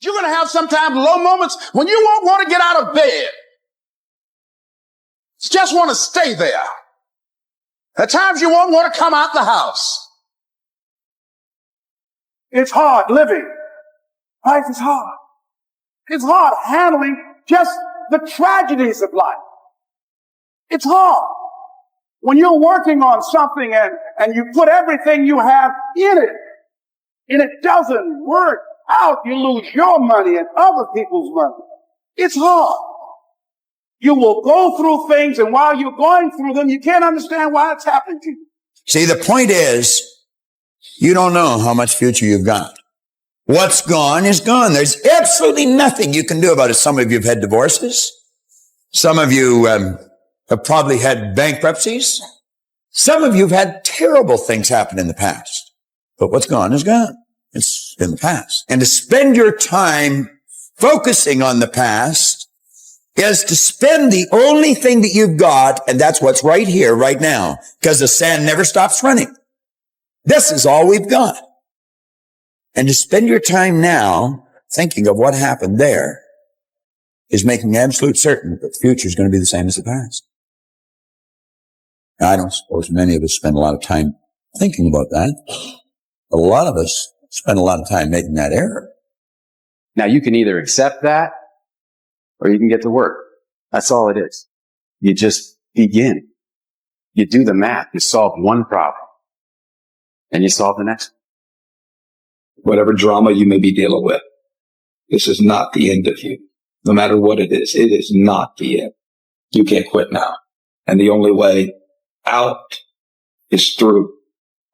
You're going to have sometimes low moments when you won't want to get out of bed. You just want to stay there. At times you won't want to come out the house. It's hard living. Life is hard. It's hard handling just the tragedies of life. It's hard. When you're working on something and you put everything you have in it, and it doesn't work out, you lose your money and other people's money. It's hard. You will go through things, and while you're going through them, you can't understand why it's happening to you. See, the point is, you don't know how much future you've got. What's gone is gone. There's absolutely nothing you can do about it. Some of you have had divorces. Some of you have probably had bankruptcies. Some of you have had terrible things happen in the past. But what's gone is gone. It's in the past. And to spend your time focusing on the past is to spend the only thing that you've got, and that's what's right here, right now, because the sand never stops running. This is all we've got. And to spend your time now thinking of what happened there is making absolute certain that the future is going to be the same as the past. Now, I don't suppose many of us spend a lot of time thinking about that. A lot of us spend a lot of time making that error. Now, you can either accept that or you can get to work. That's all it is. You just begin. You do the math. You solve one problem and you solve the next one. Whatever drama you may be dealing with, this is not the end of you. No matter what it is not the end. You can't quit now. And the only way out is through.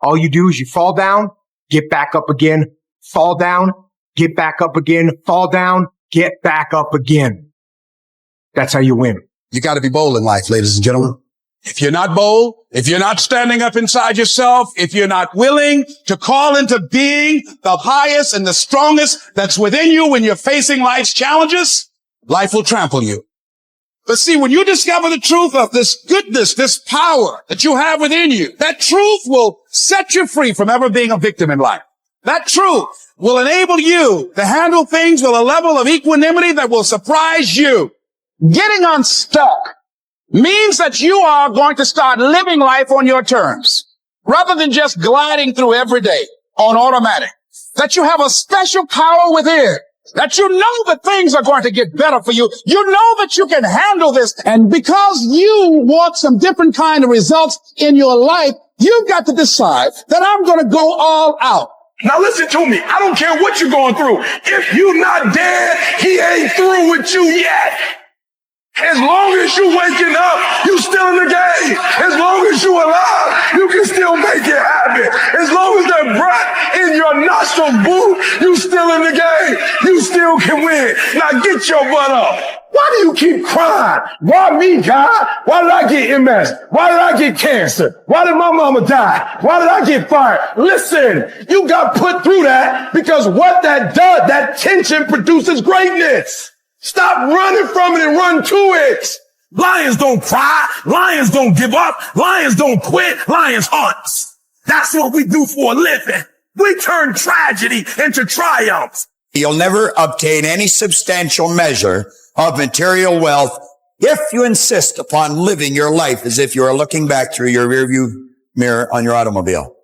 All you do is you fall down, get back up again, fall down, get back up again, fall down, get back up again. That's how you win. You got to be bold in life, ladies and gentlemen. If you're not bold, if you're not standing up inside yourself, if you're not willing to call into being the highest and the strongest that's within you when you're facing life's challenges, life will trample you. But see, when you discover the truth of this goodness, this power that you have within you, that truth will set you free from ever being a victim in life. That truth will enable you to handle things with a level of equanimity that will surprise you. Getting unstuck means that you are going to start living life on your terms, rather than just gliding through every day on automatic. That you have a special power within, that you know that things are going to get better for you. You know that you can handle this. And because you want some different kind of results in your life, you've got to decide that I'm going to go all out. Now listen to me. I don't care what you're going through. If you're not dead, he ain't through with you yet. As long as you waking up, you still in the game. As long as you alive, you can still make it happen. As long as that breath in your nostril boot, you still in the game. You still can win. Now get your butt up. Why do you keep crying? Why me, God? Why did I get MS? Why did I get cancer? Why did my mama die? Why did I get fired? Listen, you got put through that because what that does, that tension produces greatness. Stop running from it and run to it. Lions don't cry. Lions don't give up. Lions don't quit. Lions hunt. That's what we do for a living. We turn tragedy into triumph. You'll never obtain any substantial measure of material wealth if you insist upon living your life as if you are looking back through your rearview mirror on your automobile.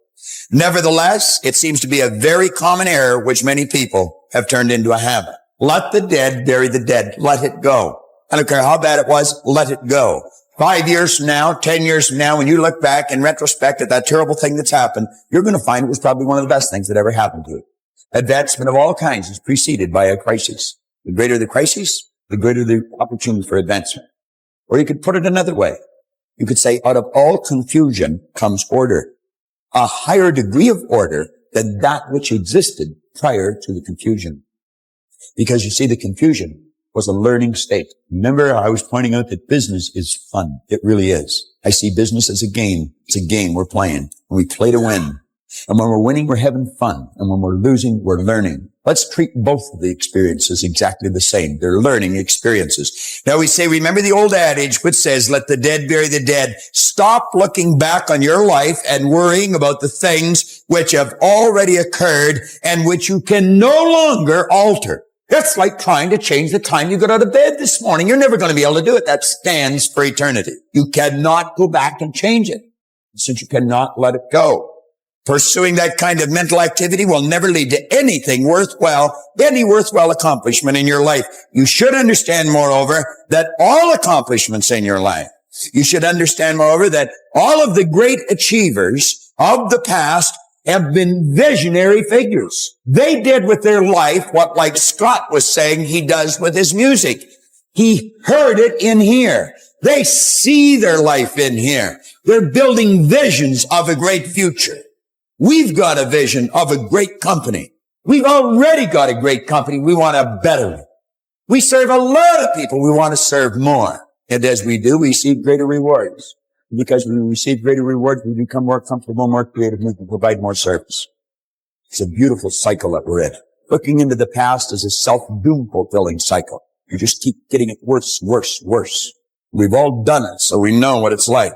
Nevertheless, it seems to be a very common error which many people have turned into a habit. Let the dead bury the dead. Let it go. I don't care how bad it was. Let it go. 5 years from now, 10 years from now, when you look back in retrospect at that terrible thing that's happened, you're going to find it was probably one of the best things that ever happened to you. Advancement of all kinds is preceded by a crisis. The greater the crisis, the greater the opportunity for advancement. Or you could put it another way. You could say, out of all confusion comes order. A higher degree of order than that which existed prior to the confusion. Because you see, the confusion was a learning state. Remember, I was pointing out that business is fun. It really is. I see business as a game. It's a game we're playing, and we play to win. And when we're winning, we're having fun. And when we're losing, we're learning. Let's treat both of the experiences exactly the same. They're learning experiences. Now we say, remember the old adage which says, let the dead bury the dead. Stop looking back on your life and worrying about the things which have already occurred and which you can no longer alter. It's like trying to change the time you got out of bed this morning. You're never going to be able to do it. That stands for eternity. You cannot go back and change it, since you cannot let it go. Pursuing that kind of mental activity will never lead to anything worthwhile, any worthwhile accomplishment in your life. You should understand, moreover, that all accomplishments in your life, you should understand, moreover, that all of the great achievers of the past have been visionary figures. They did with their life what, like Scott was saying, he does with his music. He heard it in here. They see their life in here. They're building visions of a great future. We've got a vision of a great company. We've already got a great company. We want to better it. We serve a lot of people. We want to serve more. And as we do, we receive greater rewards. Because when we receive greater rewards, we become more comfortable, more creative, and we can provide more service. It's a beautiful cycle that we're in. Looking into the past is a self-doom fulfilling cycle. You just keep getting it worse, worse, worse. We've all done it, so we know what it's like.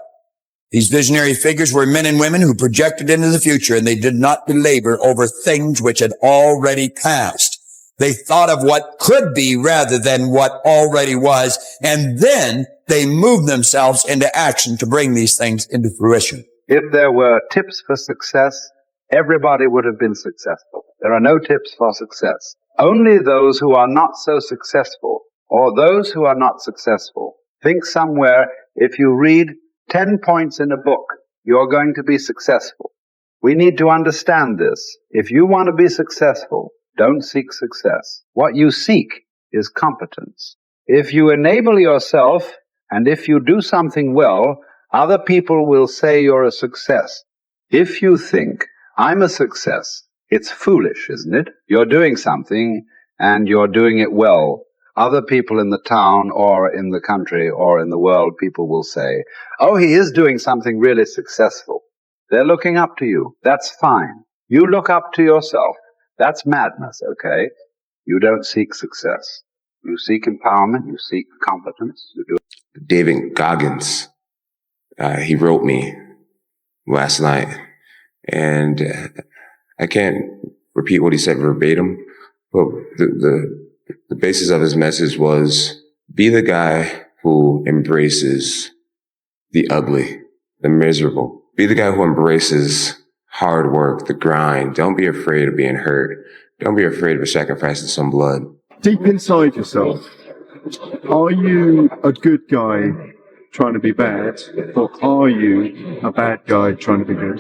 These visionary figures were men and women who projected into the future, and they did not belabor over things which had already passed. They thought of what could be rather than what already was, and then they moved themselves into action to bring these things into fruition. If there were tips for success, everybody would have been successful. There are no tips for success. Only those who are not so successful, or those who are not successful, think somewhere if you read 10 points in a book, you're going to be successful. We need to understand this. If you want to be successful, don't seek success. What you seek is competence. If you enable yourself, and if you do something well, other people will say you're a success. If you think, I'm a success, it's foolish, isn't it? You're doing something, and you're doing it well. Other people in the town or in the country or in the world, people will say, oh, he is doing something really successful. They're looking up to you. That's fine. You look up to yourself. That's madness, okay? You don't seek success. You seek empowerment. You seek competence. You do. David Goggins, he wrote me last night, and I can't repeat what he said verbatim, but the basis of his message was, be the guy who embraces the ugly, the miserable. Be the guy who embraces hard work, the grind. Don't be afraid of being hurt. Don't be afraid of sacrificing some blood. Deep inside yourself, are you a good guy trying to be bad, or are you a bad guy trying to be good?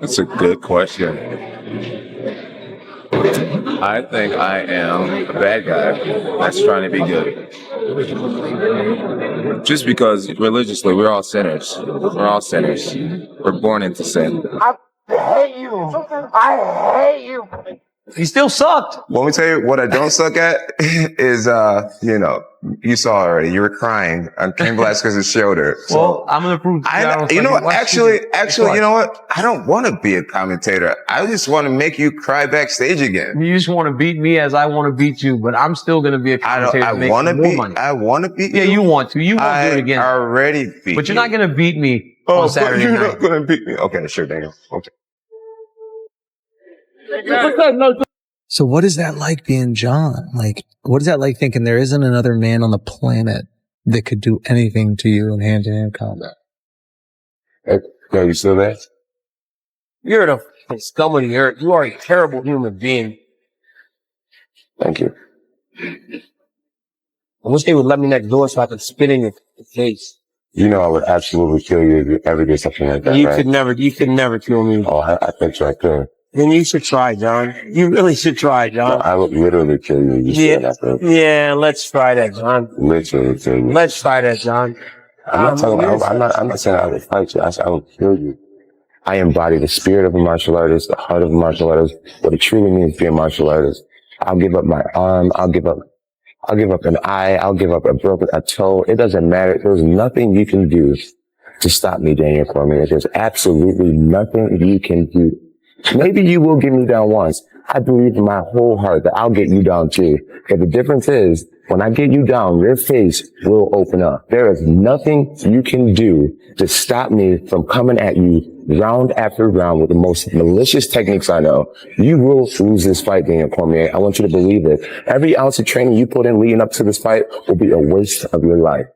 That's a good question. I think I am a bad guy that's trying to be good. Just because religiously we're all sinners. We're all sinners. We're born into sin. I hate you. I hate you. You still sucked. Let me tell you what I don't suck at is, you saw already. You were crying on Ken Velasquez's shoulder. So well, I'm going to prove. you know what? Actually, you know what? I don't want to be a commentator. I just want to make you cry backstage again. You just want to beat me as I want to beat you, but I'm still going to be a commentator. I want to beat you. Yeah, you want to. You won't do it again. I already beat you. But you're not going to beat me on Saturday night. You're not going to beat me. Okay, sure, Daniel. Okay. So what is that like being John? Like, what is that like thinking there isn't another man on the planet that could do anything to you in hand-to-hand combat? Hey, yo, you still there? You're the scum of the earth. You are a terrible human being. Thank you. I wish they would let me next door so I could spit in your face. You know I would absolutely kill you if you ever did something like that, You right? could never kill me. Oh, I bet you I could. Then you should try, John. You really should try, John. No, I would literally kill you. Yeah, let's try that, John. Literally kill you. Let's try that, John. I'm not saying I would fight you. I said I would kill you. I embody the spirit of a martial artist, the heart of a martial artist, what it truly means to be a martial artist. I'll give up my arm. I'll give up an eye. I'll give up a toe. It doesn't matter. There's nothing you can do to stop me, Daniel Cormier. There's absolutely nothing you can do. Maybe you will get me down once. I believe in my whole heart that I'll get you down too. But the difference is When I get you down, your face will open up. There is nothing you can do to stop me from coming at you round after round with the most malicious techniques I know. You will lose this fight, Daniel Cormier. I want you to believe it. Every ounce of training you put in leading up to this fight will be a waste of your life.